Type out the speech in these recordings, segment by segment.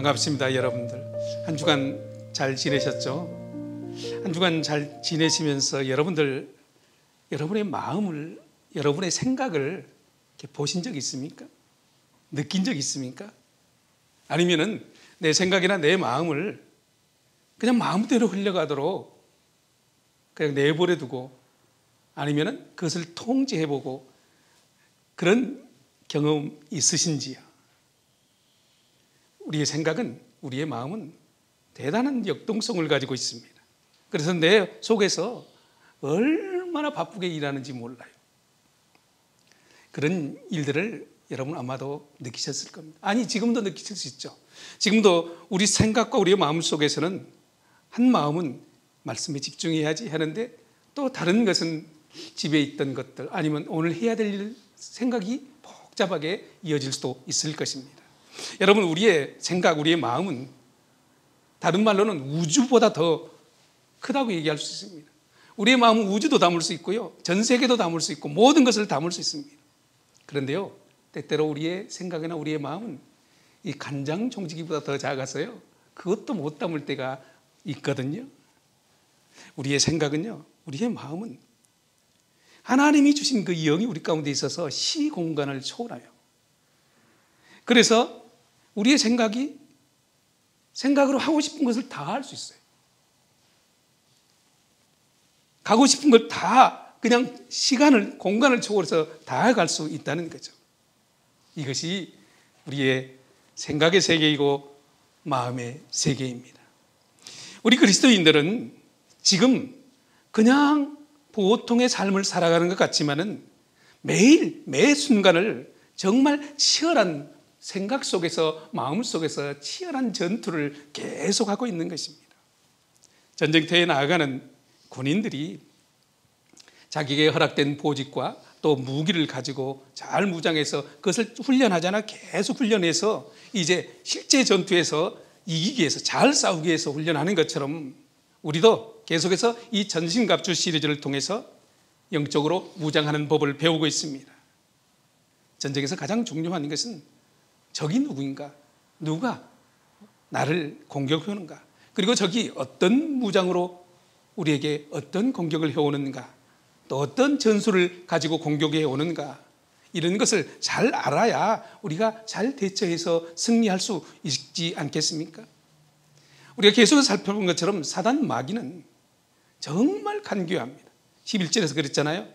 반갑습니다, 여러분들. 한 주간 잘 지내셨죠? 한 주간 잘 지내시면서 여러분의 마음을, 여러분의 생각을 이렇게 보신 적 있습니까? 느낀 적 있습니까? 아니면은 내 생각이나 내 마음을 그냥 마음대로 흘러가도록 그냥 내버려 두고, 아니면은 그것을 통제해보고 그런 경험 있으신지요? 우리의 생각은, 우리의 마음은 대단한 역동성을 가지고 있습니다. 그래서 내 속에서 얼마나 바쁘게 일하는지 몰라요. 그런 일들을 여러분 아마도 느끼셨을 겁니다. 아니, 지금도 느끼실 수 있죠. 지금도 우리 생각과 우리의 마음 속에서는 한 마음은 말씀에 집중해야지 하는데, 또 다른 것은 집에 있던 것들, 아니면 오늘 해야 될 일 생각이 복잡하게 이어질 수도 있을 것입니다. 여러분, 우리의 생각, 우리의 마음은 다른 말로는 우주보다 더 크다고 얘기할 수 있습니다. 우리의 마음은 우주도 담을 수 있고요, 전 세계도 담을 수 있고 모든 것을 담을 수 있습니다. 그런데요, 때때로 우리의 생각이나 우리의 마음은 이 간장 종지기보다 더 작아서요, 그것도 못 담을 때가 있거든요. 우리의 생각은요, 우리의 마음은 하나님이 주신 그 영이 우리 가운데 있어서 시 공간을 초월해요. 그래서 우리의 생각으로 하고 싶은 것을 다 할 수 있어요. 가고 싶은 걸 다 그냥 시간을, 공간을 초월해서 다 갈 수 있다는 거죠. 이것이 우리의 생각의 세계이고 마음의 세계입니다. 우리 그리스도인들은 지금 그냥 보통의 삶을 살아가는 것 같지만은 매일, 매 순간을 정말 치열한 생각 속에서, 마음 속에서 치열한 전투를 계속하고 있는 것입니다. 전쟁터에 나아가는 군인들이 자기에게 허락된 보직과 또 무기를 가지고 잘 무장해서 그것을 훈련하잖아. 계속 훈련해서 이제 실제 전투에서 이기기 위해서, 잘 싸우기 위해서 훈련하는 것처럼 우리도 계속해서 이 전신갑주 시리즈를 통해서 영적으로 무장하는 법을 배우고 있습니다. 전쟁에서 가장 중요한 것은 적이 누구인가, 누가 나를 공격해오는가, 그리고 적이 어떤 무장으로 우리에게 어떤 공격을 해오는가, 또 어떤 전술을 가지고 공격해 오는가, 이런 것을 잘 알아야 우리가 잘 대처해서 승리할 수 있지 않겠습니까? 우리가 계속해서 살펴본 것처럼 사단 마귀는 정말 간교합니다. 11절에서 그랬잖아요.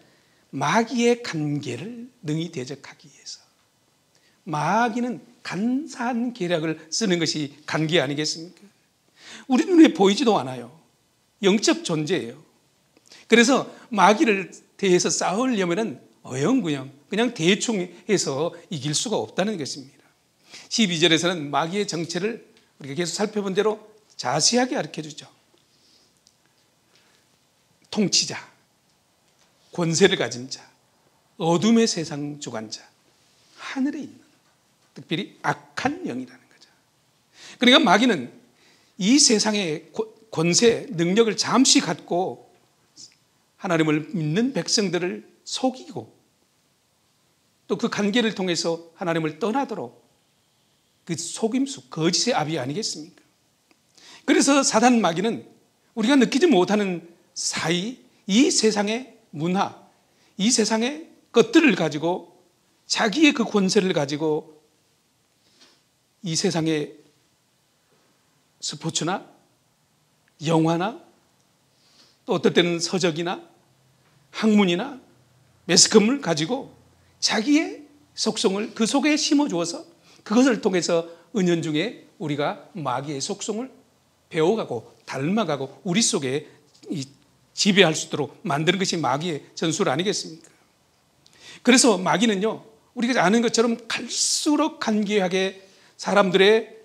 마귀의 간계를 능히 대적하기 위해서. 마귀는 간사한 계략을 쓰는 것이 간계 아니겠습니까? 우리 눈에 보이지도 않아요. 영적 존재예요. 그래서 마귀를 대해서 싸우려면 어영부영 그냥 대충 해서 이길 수가 없다는 것입니다. 12절에서는 마귀의 정체를 우리가 계속 살펴본 대로 자세하게 가르쳐주죠. 통치자, 권세를 가진 자, 어둠의 세상 주관자, 하늘에 있는 특별히 악한 영이라는 거죠. 그러니까 마귀는 이 세상의 권세, 능력을 잠시 갖고 하나님을 믿는 백성들을 속이고 또 그 관계를 통해서 하나님을 떠나도록 그 속임수, 거짓의 압이 아니겠습니까? 그래서 사단 마귀는 우리가 느끼지 못하는 사이 이 세상의 문화, 이 세상의 것들을 가지고 자기의 그 권세를 가지고 이 세상의 스포츠나 영화나 또 어떨 때는 서적이나 학문이나 매스컴을 가지고 자기의 속성을 그 속에 심어주어서 그것을 통해서 은연중에 우리가 마귀의 속성을 배워가고 닮아가고 우리 속에 지배할 수 있도록 만드는 것이 마귀의 전술 아니겠습니까? 그래서 마귀는요, 우리가 아는 것처럼 갈수록 간계하게 사람들의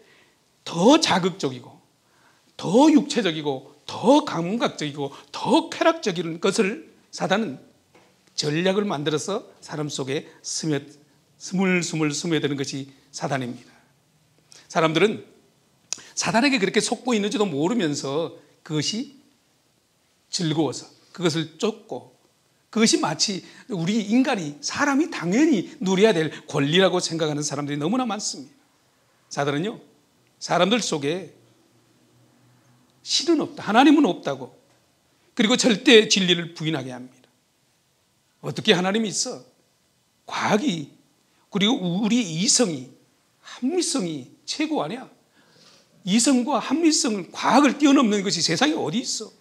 더 자극적이고 더 육체적이고 더 감각적이고 더 쾌락적인 것을 사단은 전략을 만들어서 사람 속에 스물스물 스며드는 것이 사단입니다. 사람들은 사단에게 그렇게 속고 있는지도 모르면서 그것이 즐거워서 그것을 쫓고, 그것이 마치 우리 인간이, 사람이 당연히 누려야 될 권리라고 생각하는 사람들이 너무나 많습니다. 사단은요, 사람들 속에 신은 없다, 하나님은 없다고, 그리고 절대 진리를 부인하게 합니다. 어떻게 하나님이 있어? 과학이, 그리고 우리 이성이, 합리성이 최고 아니야? 이성과 합리성을, 과학을 뛰어넘는 것이 세상에 어디 있어?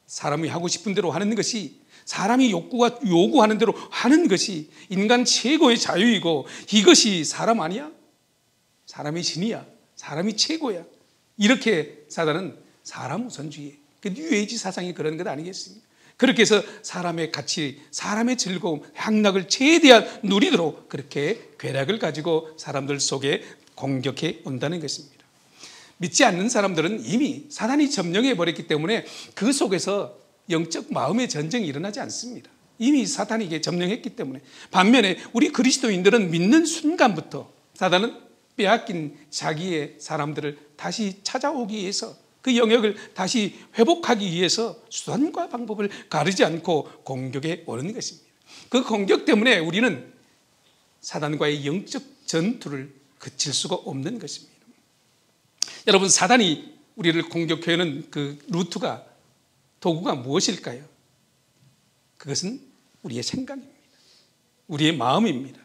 사람이 하고 싶은 대로 하는 것이, 사람이 요구하는 대로 하는 것이 인간 최고의 자유이고, 이것이 사람 아니야? 사람이 신이야. 사람이 최고야. 이렇게 사단은 사람 우선주의, 그 뉴에이지 사상이 그런 것 아니겠습니까? 그렇게 해서 사람의 가치, 사람의 즐거움, 향락을 최대한 누리도록 그렇게 괴락을 가지고 사람들 속에 공격해 온다는 것입니다. 믿지 않는 사람들은 이미 사단이 점령해 버렸기 때문에 그 속에서 영적 마음의 전쟁이 일어나지 않습니다. 이미 사단에게 점령했기 때문에. 반면에 우리 그리스도인들은 믿는 순간부터 사단은 빼앗긴 자기의 사람들을 다시 찾아오기 위해서, 그 영역을 다시 회복하기 위해서 수단과 방법을 가리지 않고 공격해 오는 것입니다. 그 공격 때문에 우리는 사단과의 영적 전투를 그칠 수가 없는 것입니다. 여러분, 사단이 우리를 공격해오는 그 루트가, 도구가 무엇일까요? 그것은 우리의 생각입니다. 우리의 마음입니다.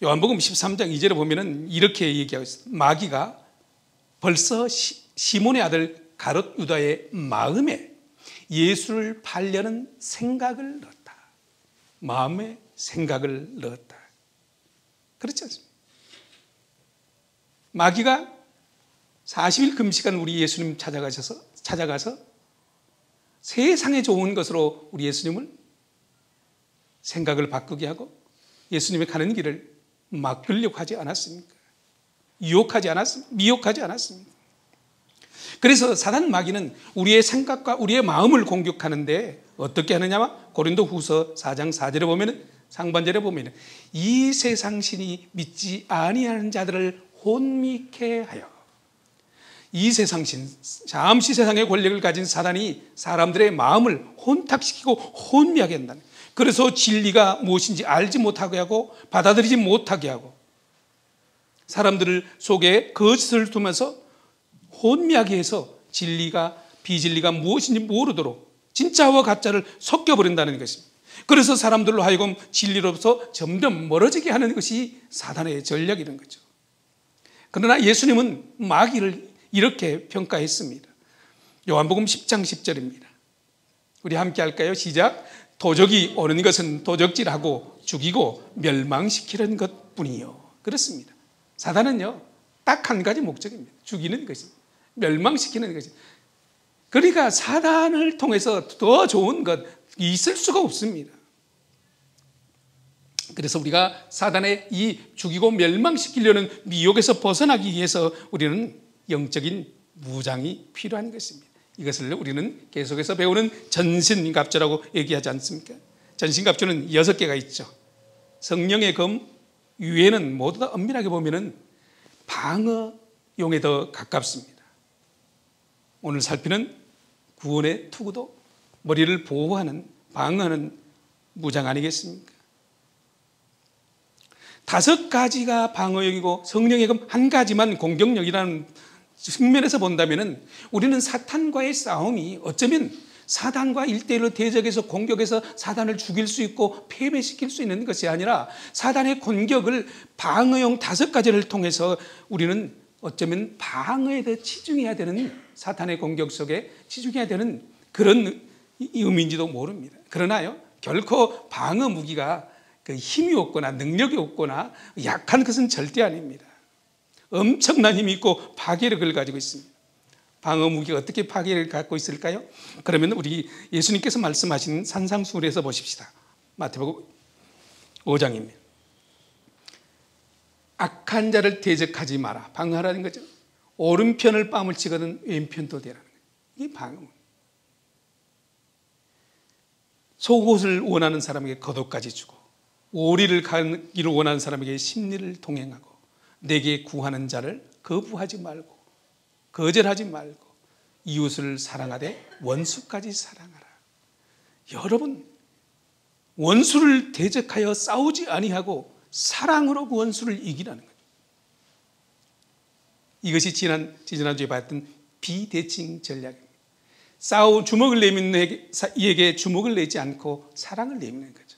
요한복음 13장 2절에 보면은 이렇게 얘기하고 있습니다. 마귀가 벌써 시몬의 아들 가롯 유다의 마음에 예수를 팔려는 생각을 넣었다. 마음에 생각을 넣었다. 그렇지 않습니까? 마귀가 40일 금시간 우리 예수님 찾아가서 세상에 좋은 것으로 우리 예수님을 생각을 바꾸게 하고 예수님의 가는 길을 막으려고 하지 않았습니까? 유혹하지 않았습니까? 미혹하지 않았습니까? 그래서 사단 마귀는 우리의 생각과 우리의 마음을 공격하는데 어떻게 하느냐? 고린도후서 4장 4절에 보면, 상반절에 보면, 이 세상 신이 믿지 아니하는 자들을 혼미케 하여. 이 세상 신, 잠시 세상의 권력을 가진 사단이 사람들의 마음을 혼탁시키고 혼미하게 한다는, 그래서 진리가 무엇인지 알지 못하게 하고 받아들이지 못하게 하고 사람들 속에 거짓을 두면서 혼미하게 해서 진리가 비진리가 무엇인지 모르도록 진짜와 가짜를 섞여버린다는 것입니다. 그래서 사람들로 하여금 진리로부터 점점 멀어지게 하는 것이 사단의 전략이라는 거죠. 그러나 예수님은 마귀를 이렇게 평가했습니다. 요한복음 10장 10절입니다. 우리 함께 할까요? 시작. 도적이 오는 것은 도적질하고 죽이고 멸망시키는 것뿐이요. 그렇습니다. 사단은요, 딱 한 가지 목적입니다. 죽이는 것입니다. 멸망시키는 것입니다. 그러니까 사단을 통해서 더 좋은 것 있을 수가 없습니다. 그래서 우리가 사단의 이 죽이고 멸망시키려는 미혹에서 벗어나기 위해서 우리는 영적인 무장이 필요한 것입니다. 이것을 우리는 계속해서 배우는 전신갑주라고 얘기하지 않습니까? 전신갑주는 6개가 있죠. 성령의 검 위에는 모두 다 엄밀하게 보면은 방어용에 더 가깝습니다. 오늘 살피는 구원의 투구도 머리를 보호하는, 방어하는 무장 아니겠습니까? 5가지가 방어용이고 성령의 검 한 가지만 공격력이라는 측면에서 본다면 우리는 사탄과의 싸움이 어쩌면 사단과 1대1로 대적해서 공격해서 사단을 죽일 수 있고 패배시킬 수 있는 것이 아니라 사단의 공격을 방어용 5가지를 통해서 우리는 어쩌면 방어에 더 치중해야 되는, 사탄의 공격 속에 치중해야 되는 그런 의미인지도 모릅니다. 그러나요, 결코 방어 무기가 그 힘이 없거나 능력이 없거나 약한 것은 절대 아닙니다. 엄청난 힘이 있고 파괴력을 가지고 있습니다. 방어 무기가 어떻게 파괴력을 갖고 있을까요? 그러면 우리 예수님께서 말씀하신 산상수훈에서 보십시다. 마태복음 5장입니다. 악한 자를 대적하지 마라. 방어하라는 거죠. 오른편을 뺨을 치거든 왼편도 대라는 거예요. 이게 방어. 속옷을 원하는 사람에게 겉옷까지 주고, 오리를 가기를 원하는 사람에게 심리를 동행하고, 내게 구하는 자를 거부하지 말고 거절하지 말고 이웃을 사랑하되 원수까지 사랑하라. 여러분, 원수를 대적하여 싸우지 아니하고 사랑으로 그 원수를 이기라는 거죠. 이것이 지난주에 봤던 비대칭 전략입니다. 주먹을 내미는 이에게 주먹을 내지 않고 사랑을 내미는 거죠.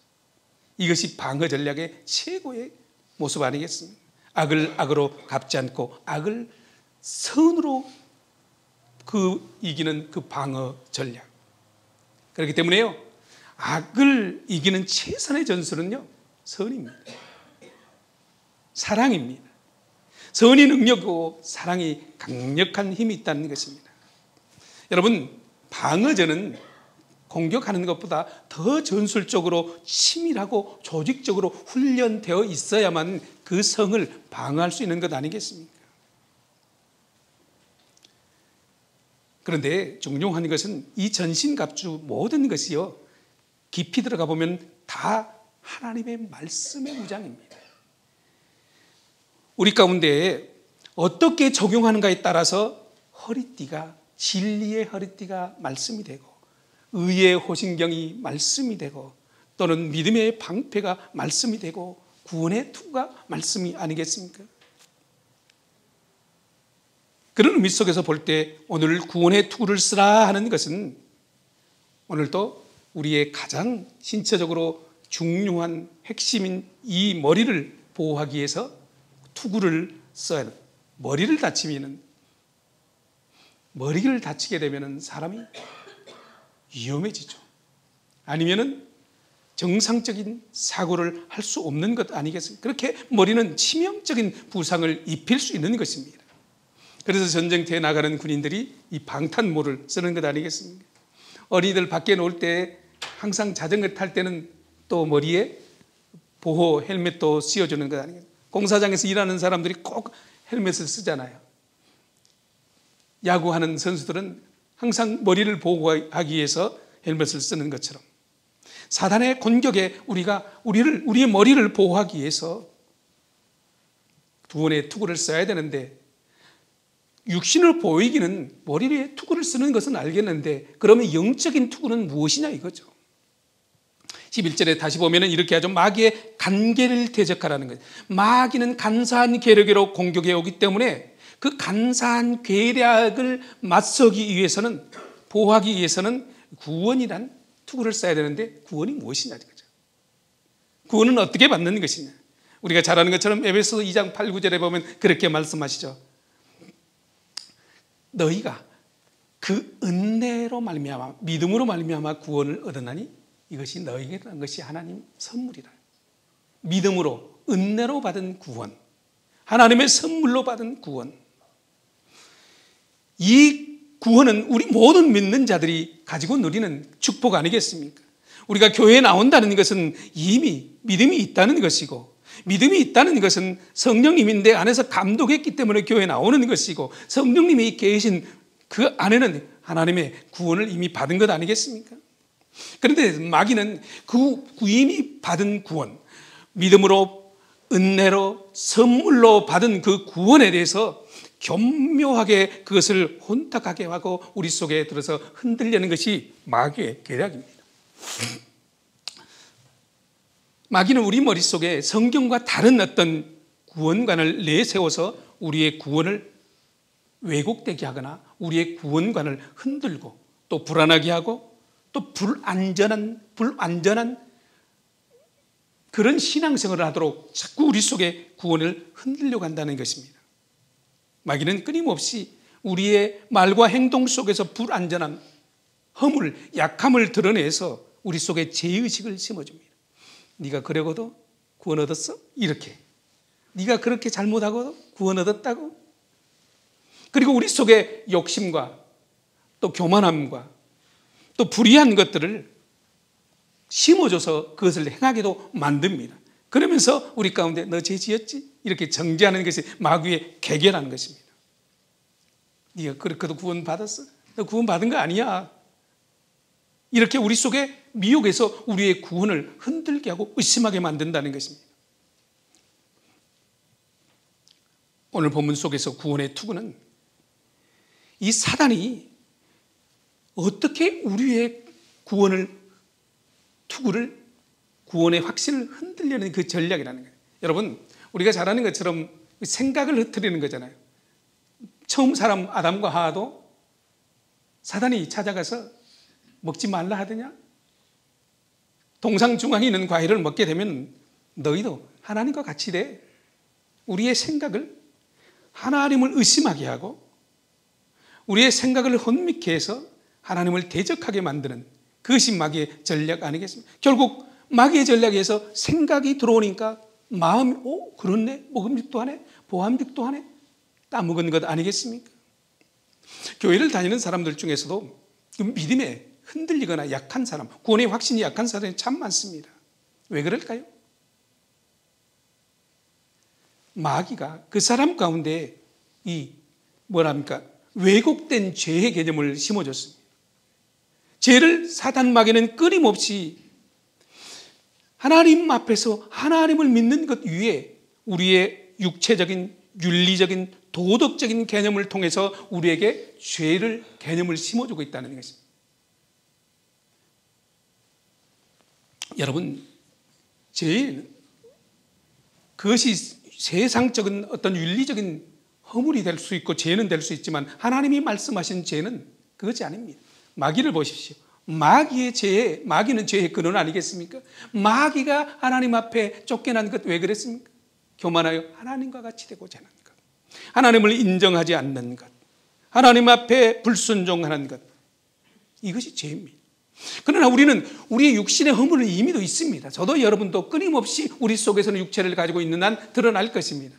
이것이 방어 전략의 최고의 모습 아니겠습니까? 악을 악으로 갚지 않고 악을 선으로 이기는 그 방어 전략. 그렇기 때문에요, 악을 이기는 최선의 전술은요, 선입니다. 사랑입니다. 선이 능력이고 사랑이 강력한 힘이 있다는 것입니다. 여러분, 방어전은 공격하는 것보다 더 전술적으로 치밀하고 조직적으로 훈련되어 있어야만 그 성을 방어할 수 있는 것 아니겠습니까? 그런데 중요한 것은 이 전신갑주 모든 것이요, 깊이 들어가 보면 다 하나님의 말씀의 무장입니다. 우리 가운데 어떻게 적용하는가에 따라서 허리띠가, 진리의 허리띠가 말씀이 되고, 의의 호신경이 말씀이 되고, 또는 믿음의 방패가 말씀이 되고, 구원의 투구가 말씀이 아니겠습니까? 그런 의미 속에서 볼 때 오늘 구원의 투구를 쓰라 하는 것은 오늘도 우리의 가장 신체적으로 중요한 핵심인 이 머리를 보호하기 위해서 투구를 써야 합니다. 머리를 다치게 되면 사람이 위험해지죠. 아니면은 정상적인 사고를 할 수 없는 것 아니겠습니까? 그렇게 머리는 치명적인 부상을 입힐 수 있는 것입니다. 그래서 전쟁터에 나가는 군인들이 이 방탄모를 쓰는 것 아니겠습니까? 어린이들 밖에 놀 때 항상 자전거 탈 때는 또 머리에 보호 헬멧도 씌워주는 것 아니겠습니까? 공사장에서 일하는 사람들이 꼭 헬멧을 쓰잖아요. 야구하는 선수들은 항상 머리를 보호하기 위해서 헬멧을 쓰는 것처럼, 사단의 공격에 우리의 머리를 보호하기 위해서 구원의 투구를 써야 되는데, 육신을 보이기는 머리에 투구를 쓰는 것은 알겠는데 그러면 영적인 투구는 무엇이냐 이거죠. 11절에 다시 보면 이렇게 하죠. 마귀의 간계를 대적하라는 거예요. 마귀는 간사한 계략으로 공격해 오기 때문에 그 간사한 계략을 맞서기 위해서는, 보호하기 위해서는 구원이란 투구를 써야 되는데, 구원이 무엇이냐 이거죠. 구원은 어떻게 받는 것이냐. 우리가 잘 아는 것처럼 에베소 2장 8, 9절에 보면 그렇게 말씀하시죠. 너희가 그 은혜로 말미암아, 믿음으로 말미암아 구원을 얻었나니 이것이 너희에게 난 것이 하나님 선물이라. 믿음으로, 은혜로 받은 구원, 하나님의 선물로 받은 구원. 이 구원은 우리 모든 믿는 자들이 가지고 누리는 축복 아니겠습니까? 우리가 교회에 나온다는 것은 이미 믿음이 있다는 것이고, 믿음이 있다는 것은 성령님이 내 안에서 감독했기 때문에 교회에 나오는 것이고, 성령님이 계신 그 안에는 하나님의 구원을 이미 받은 것 아니겠습니까? 그런데 마귀는 그 이미 받은 구원, 믿음으로, 은혜로, 선물로 받은 그 구원에 대해서 교묘하게 그것을 혼탁하게 하고 우리 속에 들어서 흔들려는 것이 마귀의 계략입니다. 마귀는 우리 머릿속에 성경과 다른 어떤 구원관을 내세워서 우리의 구원을 왜곡되게 하거나 우리의 구원관을 흔들고 또 불안하게 하고 또 불안전한 그런 신앙생활을 하도록 자꾸 우리 속에 구원을 흔들려고 한다는 것입니다. 마귀는 끊임없이 우리의 말과 행동 속에서 불안전함, 허물, 약함을 드러내서 우리 속에 죄의식을 심어줍니다. 네가 그러고도 구원 얻었어? 이렇게. 네가 그렇게 잘못하고도 구원 얻었다고? 그리고 우리 속에 욕심과 또 교만함과 또 불의한 것들을 심어줘서 그것을 행하게도 만듭니다. 그러면서 우리 가운데 너 죄 지었지? 이렇게 정죄하는 것이 마귀의 계계라는 것입니다. 네가 그렇게도 구원 받았어? 너 구원 받은 거 아니야. 이렇게 우리 속에 미혹해서 우리의 구원을 흔들게 하고 의심하게 만든다는 것입니다. 오늘 본문 속에서 구원의 투구는 이 사단이 어떻게 우리의 구원의 확신을 흔들려는 그 전략이라는 거예요. 여러분, 우리가 잘 아는 것처럼 생각을 흐트리는 거잖아요. 처음 사람 아담과 하와도 사단이 찾아가서 먹지 말라 하더냐? 동상 중앙에 있는 과일을 먹게 되면 너희도 하나님과 같이 돼. 우리의 생각을 하나님을 의심하게 하고 우리의 생각을 혼미케 해서 하나님을 대적하게 만드는 그것이 마귀의 전략 아니겠습니까? 결국 마귀의 전략에서 생각이 들어오니까 마음이 그렇네, 먹음직도 하네, 보암직도 하네, 따먹은 것 아니겠습니까? 교회를 다니는 사람들 중에서도 믿음에 흔들리거나 약한 사람, 구원의 확신이 약한 사람이 참 많습니다. 왜 그럴까요? 마귀가 그 사람 가운데 왜곡된 죄의 개념을 심어줬습니다. 죄를 사단 마귀는 끊임없이 하나님 앞에서 하나님을 믿는 것 위에 우리의 육체적인, 윤리적인, 도덕적인 개념을 통해서 우리에게 죄를 개념을 심어주고 있다는 것입니다. 여러분, 죄는 그것이 세상적인 어떤 윤리적인 허물이 될 수 있고 죄는 될 수 있지만 하나님이 말씀하신 죄는 그것이 아닙니다. 마귀를 보십시오. 마귀는 죄의 근원 아니겠습니까? 마귀가 하나님 앞에 쫓겨난 것 왜 그랬습니까? 교만하여 하나님과 같이 되고자 하는 것, 하나님을 인정하지 않는 것, 하나님 앞에 불순종하는 것, 이것이 죄입니다. 그러나 우리는 우리의 육신의 허물은 이미도 있습니다. 저도 여러분도 끊임없이 우리 속에서는 육체를 가지고 있는 한 드러날 것입니다.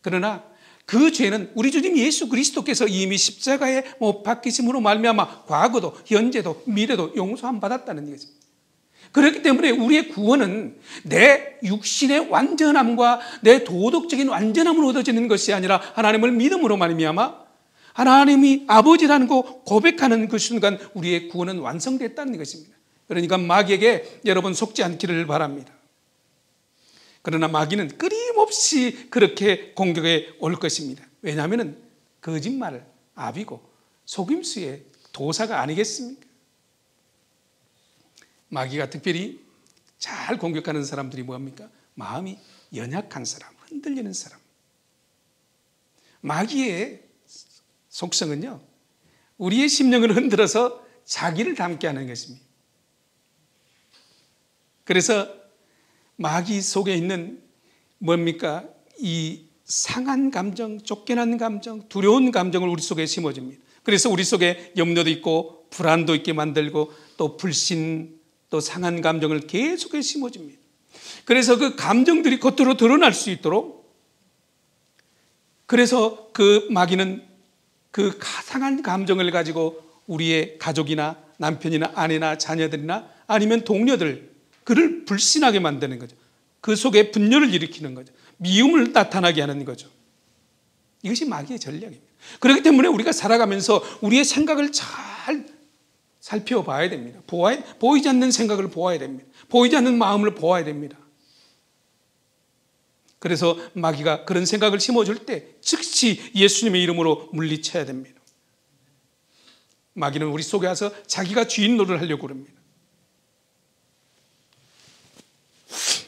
그러나 그 죄는 우리 주님 예수 그리스도께서 이미 십자가에 못 박히심으로 말미암아 과거도 현재도 미래도 용서함 받았다는 것입니다. 그렇기 때문에 우리의 구원은 내 육신의 완전함과 내 도덕적인 완전함으로 얻어지는 것이 아니라 하나님을 믿음으로 말미암아 하나님이 아버지라는 거 고백하는 그 순간 우리의 구원은 완성됐다는 것입니다. 그러니까 마귀에게 여러분 속지 않기를 바랍니다. 그러나 마귀는 끊임없이 그렇게 공격해 올 것입니다. 왜냐하면 거짓말을 아비고 속임수의 도사가 아니겠습니까? 마귀가 특별히 잘 공격하는 사람들이 뭡니까? 마음이 연약한 사람, 흔들리는 사람. 마귀의 속성은요, 우리의 심령을 흔들어서 자기를 닮게 하는 것입니다. 그래서 마귀 속에 있는 뭡니까? 이 상한 감정, 쫓겨난 감정, 두려운 감정을 우리 속에 심어줍니다. 그래서 우리 속에 염려도 있고 불안도 있게 만들고 또 불신, 또 상한 감정을 계속해 심어줍니다. 그래서 그 감정들이 겉으로 드러날 수 있도록, 그래서 그 마귀는 그 상한 감정을 가지고 우리의 가족이나 남편이나 아내나 자녀들이나 아니면 동료들, 그를 불신하게 만드는 거죠. 그 속에 분열을 일으키는 거죠. 미움을 나타나게 하는 거죠. 이것이 마귀의 전략입니다. 그렇기 때문에 우리가 살아가면서 우리의 생각을 잘 살펴봐야 됩니다. 보이지 않는 생각을 보아야 됩니다. 보이지 않는 마음을 보아야 됩니다. 그래서 마귀가 그런 생각을 심어줄 때 즉시 예수님의 이름으로 물리쳐야 됩니다. 마귀는 우리 속에 와서 자기가 주인 노릇을 하려고 합니다.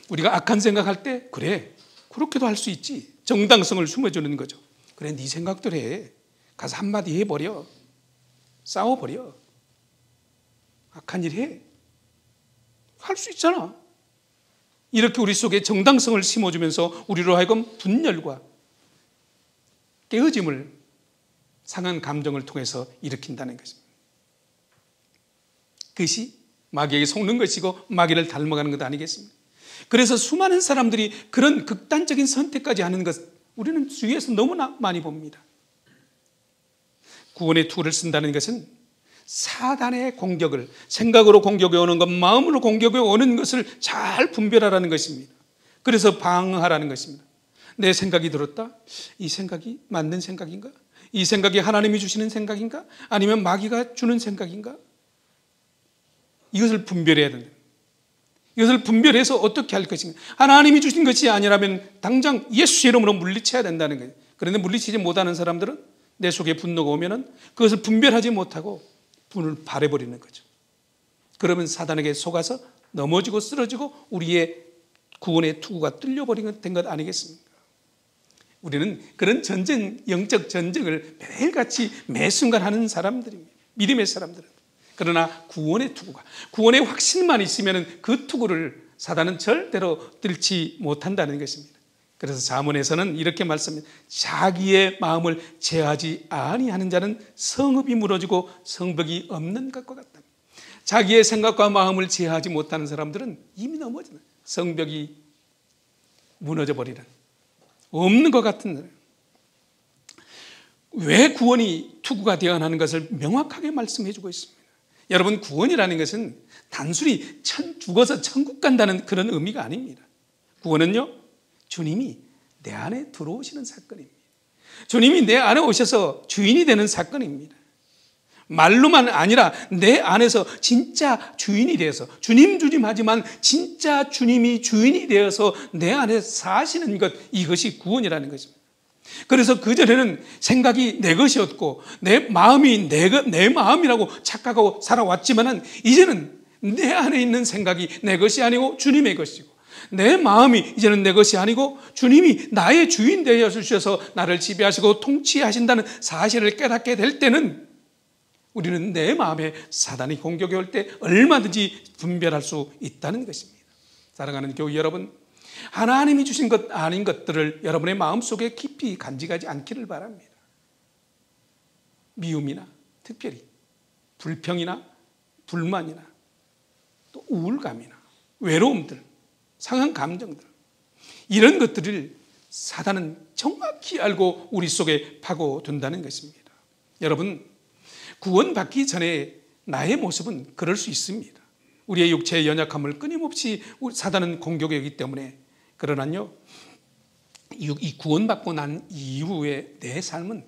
우리가 악한 생각할 때 그래, 그렇게도 할 수 있지. 정당성을 숨어주는 거죠. 그래, 네 생각대로 해. 가서 한마디 해버려. 싸워버려. 악한 일 해. 할 수 있잖아. 이렇게 우리 속에 정당성을 심어주면서 우리로 하여금 분열과 깨어짐을 상한 감정을 통해서 일으킨다는 것입니다. 그것이 마귀에게 속는 것이고 마귀를 닮아가는 것 아니겠습니까? 그래서 수많은 사람들이 그런 극단적인 선택까지 하는 것, 우리는 주위에서 너무나 많이 봅니다. 구원의 툴을 쓴다는 것은 사단의 공격을, 생각으로 공격해 오는 것, 마음으로 공격해 오는 것을 잘 분별하라는 것입니다. 그래서 방어하라는 것입니다. 내 생각이 들었다? 이 생각이 맞는 생각인가? 이 생각이 하나님이 주시는 생각인가? 아니면 마귀가 주는 생각인가? 이것을 분별해야 된다. 이것을 분별해서 어떻게 할 것인가? 하나님이 주신 것이 아니라면 당장 예수 이름으로 물리쳐야 된다는 거예요. 그런데 물리치지 못하는 사람들은 내 속에 분노가 오면은 그것을 분별하지 못하고 분을 발해버리는 거죠. 그러면 사단에게 속아서 넘어지고 쓰러지고 우리의 구원의 투구가 뚫려버린 것 아니겠습니까? 우리는 그런 전쟁, 영적 전쟁을 매일같이 매 순간 하는 사람들입니다. 믿음의 사람들은. 그러나 구원의 투구가, 구원의 확신만 있으면 그 투구를 사단은 절대로 뚫지 못한다는 것입니다. 그래서 잠언에서는 이렇게 말씀합니다. 자기의 마음을 제하지 아니하는 자는 성읍이 무너지고 성벽이 없는 것과 같다. 자기의 생각과 마음을 제하지 못하는 사람들은 이미 넘어지는, 성벽이 무너져 버리는, 없는 것 같은. 왜 구원이 투구가 되어야 하는 것을 명확하게 말씀해 주고 있습니다. 여러분, 구원이라는 것은 단순히 죽어서 천국 간다는 그런 의미가 아닙니다. 구원은요, 주님이 내 안에 들어오시는 사건입니다. 주님이 내 안에 오셔서 주인이 되는 사건입니다. 말로만 아니라 내 안에서 진짜 주인이 되어서, 주님 하지만 진짜 주님이 주인이 되어서 내 안에 사시는 것, 이것이 구원이라는 것입니다. 그래서 그전에는 생각이 내 것이었고 내 마음이 내 마음이라고 착각하고 살아왔지만은 이제는 내 안에 있는 생각이 내 것이 아니고 주님의 것이고, 내 마음이 이제는 내 것이 아니고 주님이 나의 주인 되어 주셔서 나를 지배하시고 통치하신다는 사실을 깨닫게 될 때는 우리는 내 마음에 사단이 공격해 올 때 얼마든지 분별할 수 있다는 것입니다. 사랑하는 교회 여러분, 하나님이 주신 것 아닌 것들을 여러분의 마음속에 깊이 간직하지 않기를 바랍니다. 미움이나 특별히 불평이나 불만이나 또 우울감이나 외로움들, 상한 감정들, 이런 것들을 사단은 정확히 알고 우리 속에 파고든다는 것입니다. 여러분, 구원받기 전에 나의 모습은 그럴 수 있습니다. 우리의 육체의 연약함을 끊임없이 사단은 공격하기 때문에. 그러나요, 이 구원받고 난 이후에 내 삶은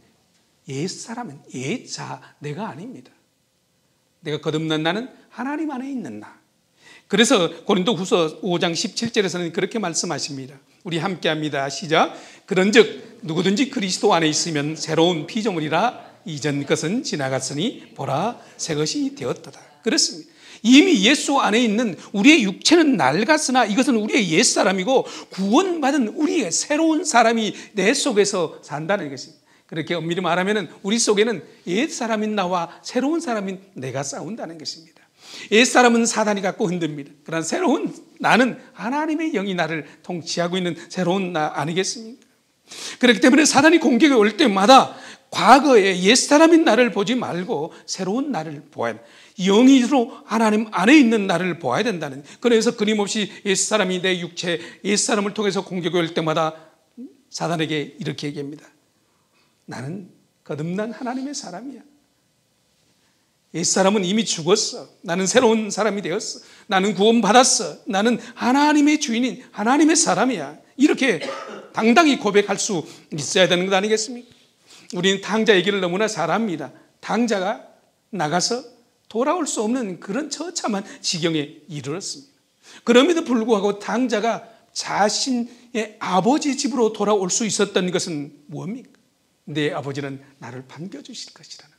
옛사람은 옛자, 내가 아닙니다. 내가 거듭난 나는 하나님 안에 있는 나. 그래서 고린도후서 5장 17절에서는 그렇게 말씀하십니다. 우리 함께 합니다. 시작. 그런즉 누구든지 그리스도 안에 있으면 새로운 피조물이라, 이전 것은 지나갔으니 보라 새 것이 되었도다. 그렇습니다. 이미 예수 안에 있는 우리의 육체는 낡았으나 이것은 우리의 옛사람이고 구원받은 우리의 새로운 사람이 내 속에서 산다는 것입니다. 그렇게 엄밀히 말하면 우리 속에는 옛사람인 나와 새로운 사람인 내가 싸운다는 것입니다. 옛사람은 사단이 갖고 흔듭니다. 그러나 새로운 나는 하나님의 영이 나를 통치하고 있는 새로운 나 아니겠습니까? 그렇기 때문에 사단이 공격에 올 때마다 과거의 옛사람인 나를 보지 말고 새로운 나를 보아야 된다. 영이로 하나님 안에 있는 나를 보아야 된다는. 그래서 끊임없이 옛사람이 내 육체, 옛사람을 통해서 공격이 올 때마다 사단에게 이렇게 얘기합니다. 나는 거듭난 하나님의 사람이야. 옛사람은 이미 죽었어. 나는 새로운 사람이 되었어. 나는 구원받았어. 나는 하나님의 주인인 하나님의 사람이야. 이렇게 당당히 고백할 수 있어야 되는 것 아니겠습니까? 우리는 탕자 얘기를 너무나 잘합니다. 탕자가 나가서 돌아올 수 없는 그런 처참한 지경에 이르렀습니다. 그럼에도 불구하고 탕자가 자신의 아버지 집으로 돌아올 수 있었던 것은 뭡니까? 내 아버지는 나를 반겨주실 것이라는,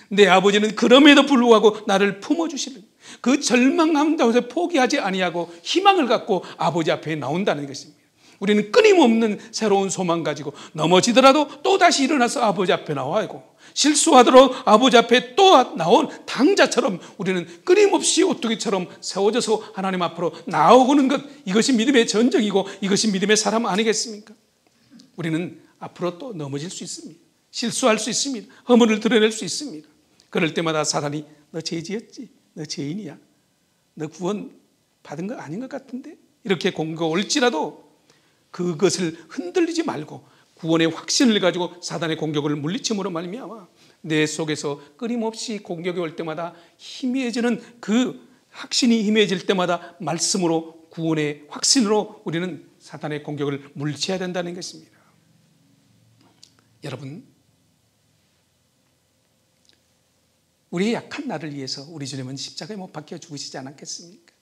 내 아버지는 그럼에도 불구하고 나를 품어주시는 그 절망감 가운데 포기하지 아니하고 희망을 갖고 아버지 앞에 나온다는 것입니다. 우리는 끊임없는 새로운 소망 가지고 넘어지더라도 또다시 일어나서 아버지 앞에 나와야고, 실수하더라도 아버지 앞에 또 나온 당자처럼 우리는 끊임없이 오뚜기처럼 세워져서 하나님 앞으로 나오고는 것, 이것이 믿음의 전쟁이고 이것이 믿음의 사람 아니겠습니까? 우리는 앞으로 또 넘어질 수 있습니다. 실수할 수 있습니다. 허물을 드러낼 수 있습니다. 그럴 때마다 사단이 너 죄지었지? 너 죄인이야? 너 구원 받은 거 아닌 것 같은데? 이렇게 공격 올지라도 그것을 흔들리지 말고 구원의 확신을 가지고 사단의 공격을 물리침으로 말미암아 내 속에서 끊임없이 공격이 올 때마다 희미해지는 그 확신이 희미해질 때마다 말씀으로 구원의 확신으로 우리는 사단의 공격을 물리쳐야 된다는 것입니다. 여러분, 우리의 약한 나를 위해서 우리 주님은 십자가에 못 박혀 죽으시지 않았겠습니까?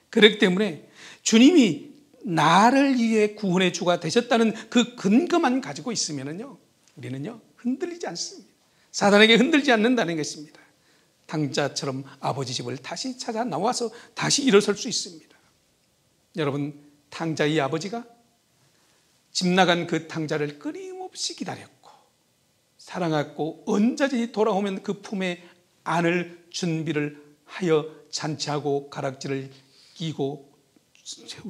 그렇기 때문에 주님이 나를 위해 구원의 주가 되셨다는 그 근거만 가지고 있으면요, 우리는요 흔들리지 않습니다. 사단에게 흔들지 않는다는 것입니다. 당자처럼 아버지 집을 다시 찾아 나와서 다시 일어설 수 있습니다. 여러분, 당자의 아버지가 집 나간 그 탕자를 끊임없이 기다렸고 사랑했고 언제든지 돌아오면 그 품에 안을 준비를 하여 잔치하고 가락지를 끼고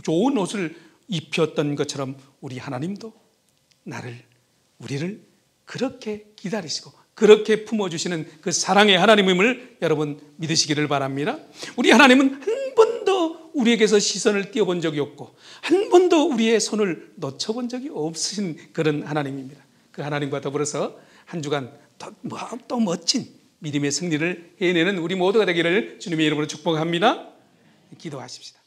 좋은 옷을 입혔던 것처럼 우리 하나님도 우리를 그렇게 기다리시고 그렇게 품어주시는 그 사랑의 하나님임을 여러분 믿으시기를 바랍니다. 우리 하나님은 한 번도 우리에게서 시선을 띄워본 적이 없고 한 번도 우리의 손을 놓쳐본 적이 없으신 그런 하나님입니다. 그 하나님과 더불어서 한 주간 또 멋진 믿음의 승리를 해내는 우리 모두가 되기를 주님의 이름으로 축복합니다. 기도하십시다.